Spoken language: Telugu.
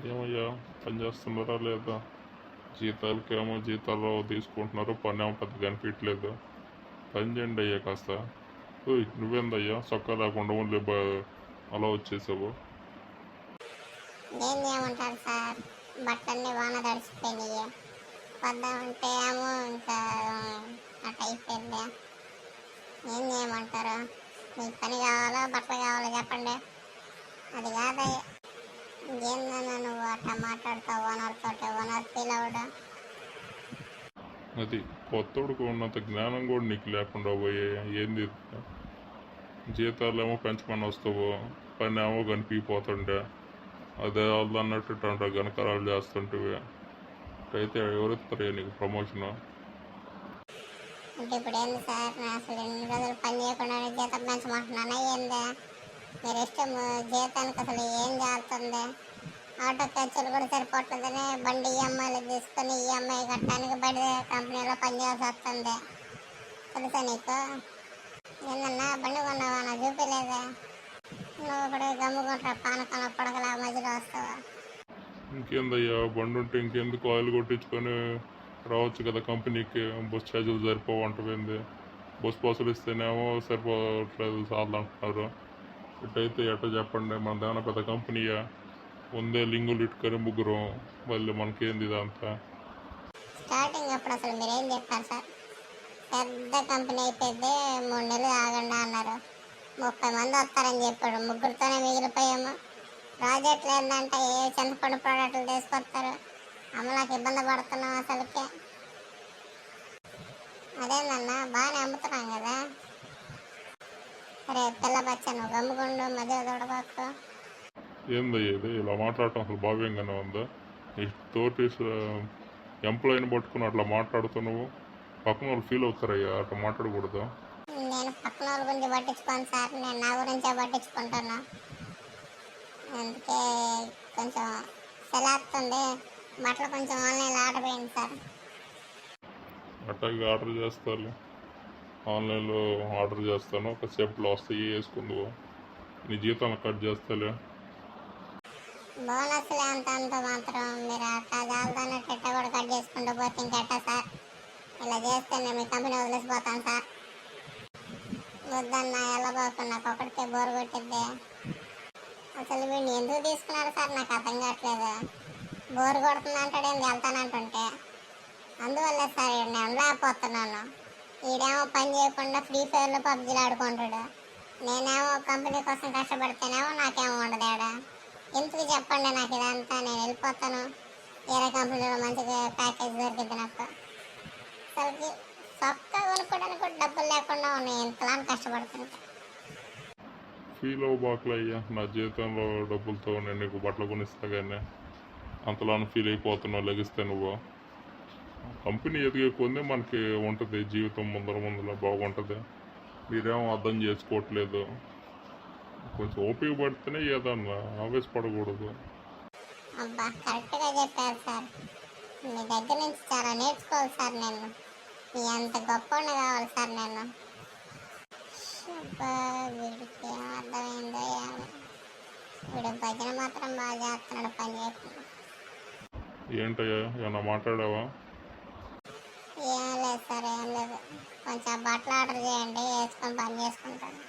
ఏమయ్యా పని చేస్తున్నారా లేదా? జీతాలకేమో జీతాలు తీసుకుంటున్నారు, పని ఏమో పెద్ద కనిపించట్లేదు. పని చేయండి అయ్యా కాస్త. ఓయ్ నువ్వేందయ్యా సొక్కా లేకుండా ఓన్లీ అలా వచ్చేసావు? ఏం చేయమంటారు సార్, బట్టలన్నీ వాన తడిసిపోయినాయి. వద్దామంటే ఏమో ఇంకా అట్ట అయిపోయింది. ఏం చేయమంటారు? మీకు పని కావాలా బట్టలు కావాలా చెప్పండి. అది కాదయ్యా, ఏందన్నా నువ్వు అట్లా మాట్లాడతావు ఓనర్ తోటి, ఓనర్ ఫీల్ అవడా? అది కొత్తోడికి ఉన్నంత జ్ఞానం కూడా నీకు లేకుండా పోయే ఏంది? జీతాలు ఏమో పెంచమని వస్తావు, పని ఏమో కనిపించిపోతుండే, అదే వాళ్ళు అన్నట్టు గనకరాలు చేస్తుంటివి. అయితే ఎవరిస్తారయ్యా నీకు ప్రమోషను? అంటే ఇప్పుడు ఏంది సార్, నేను అసలు ఎన్ని రోజులు పని చేయకుండా జీతం పెంచమంటున్నానా ఏందా? మీరు ఇష్టం జీతానికి అసలు ఏం చేస్తుంది? ఆటో ఖర్చులు కూడా సరిపోతుందని బండి ఈఎంఐలు తీసుకొని ఈఎంఐ కట్టడానికి బయట కంపెనీలో పనిచేయాల్సి వస్తుంది. తెలుసా నీకు? ఏందన్నా బండి కొన్నావా నాకు చూపించలేదా? నువ్వు కూడా గమ్ముకుంటా పానకాల పడకలా మధ్యలో వస్తావా? ఇంకేందయ్యా బండి ఉంటే ఇంకెందుకు ఆయిల్ కొట్టించుకొని రావచ్చు కదా కంపెనీకి. బస్ ఛార్జీలు సరిపోవంటుంది. బస్ పాసులు ఇస్తేనేమో సరిపోవట్లేదు సార్లు అంటున్నారు. ఇటైతే ఎట్ట చెప్పండి, మన ఏమైనా పెద్ద కంపెనీయా? ఉందే లింగులు ఇటుకని ముగ్గురు, మళ్ళీ మనకేంది ఇదంతా? స్టార్టింగ్ అప్పుడు అసలు మీరు ఏం చెప్పారు సార్? పెద్ద కంపెనీ అయిపోయింది, 3 నెలలు ఆగండి అన్నారు. 30 మంది వస్తారని చెప్పాడు, ముగ్గురితోనే మిగిలిపోయాము. ప్రాజెక్టులు ఏంటంటే ఏ చింతపండు ప్రోడక్ట్లు తీసుకొస్తారు, అమలాకి ఇబ్బంది పడుతున్నాం అసలుకే. అదేందన్నా బాగానే అమ్ముతున్నాం కదా. అరే పిల్ల బచ్చ, నువ్వు గమ్ముకుండు, మధ్యలో దొడబాకు. ఏందయ్యా ఇది ఇలా మాట్లాడటం అసలు భావ్యంగానే ఉందా? నీ తోటి ఎంప్లాయీని పట్టుకుని అట్లా మాట్లాడుతున్నావు. పక్కన వాళ్ళు ఫీల్ అవుతారయ్యా అట్లా మాట్లాడకూడదు. నేను పక్కన వాళ్ళ గురించి పట్టించుకోను సార్, నేను నా గురించే పట్టించుకుంటున్నా. అందుకే కొంచెం సెలాస్తుంది, బట్టలు కొంచెం ఆన్లైన్లో ఆర్డర్ చేయండి సార్. అట్టాగే ఆర్డర్ చేస్తాను, ఆన్లైన్లో ఆర్డర్ చేస్తాను, ఒకసేపులో వస్తాయి వేసుకుందువు. నీ జీతం కట్ చేస్తాలే. బోనస్లే అంత మాత్రం మీరు అట్టా చాలదన్నట్టు ఎట్ట కూడా కట్ చేసుకుంటూ పోతే ఇంకెట్టా సార్? ఇలా చేస్తే నేను మీ కంపెనీ వదిలేసిపోతాను సార్. వద్దన్నా వెళ్ళబోకుండా నాకు ఒకటికే బోరు కొట్టిద్ది. అసలు వీడిని ఎందుకు తీసుకున్నారు సార్ నాకు అర్థం కావట్లేదు. బోరు కొడుతుంది అంటాడు, ఏంది వెళ్తానంటుంటే. అందువల్లే సార్ నేను ఉండలేకపోతున్నాను. ఈడేమో పని చేయకుండా ఫ్రీ ఫైర్లో పబ్జీలు ఆడుకుంటాడు, నేనేమో కంపెనీ కోసం కష్టపడితేనేమో నాకేమో ఉండదు ఆడ. ఎందుకు చెప్పండి నాకు ఇదంతా? నేను వెళ్ళిపోతాను, వేరే కంపెనీలో మంచిగా ప్యాకేజ్ దొరికింది నాకు. అసలుకి సొక్క కొనుక్కోవడానికి కూడా డబ్బులు లేకుండా ఉన్నాయి, ఎంతలా కష్టపడుతుంటే. ఫీల్ అవ్వబాకులు అయ్యా, నా జీతంలో డబ్బులతో నేను నీకు బట్టలు కొనిస్తా కానీ అంతలా ఫీల్ అయిపోతున్నావు లెగిస్తే నువ్వు. కంపెనీ ఎదిగే కొద్ది మనకి ఉంటుంది జీవితం, ముందర బాగుంటుంది. మీరేమో అర్థం చేసుకోవట్లేదు. కొంచెం ఓపిక పడితేనే ఏదన్నా, ఆవేశపడకూడదు. అబ్బా కరెక్ట్గా చెప్పారు సార్, మీ దగ్గర నుంచి చాలా నేర్చుకోవాలి సార్. నేను మీ అంత గొప్పవాడిని కావాలి సార్ నేను. అబ్బా వీడికి ఏం అర్థమైందో ఏమో, వీడు భజన మాత్రం బాగా చేస్తున్నాడు, పని చేయకుండా. ఏంటయ్యా ఏమన్నా మాట్లాడావా? ఏం లేదు సార్, ఏం లేదు. కొంచెం బట్టలు ఆర్డర్ చేయండి, వేసుకొని పని చేసుకుంటాను.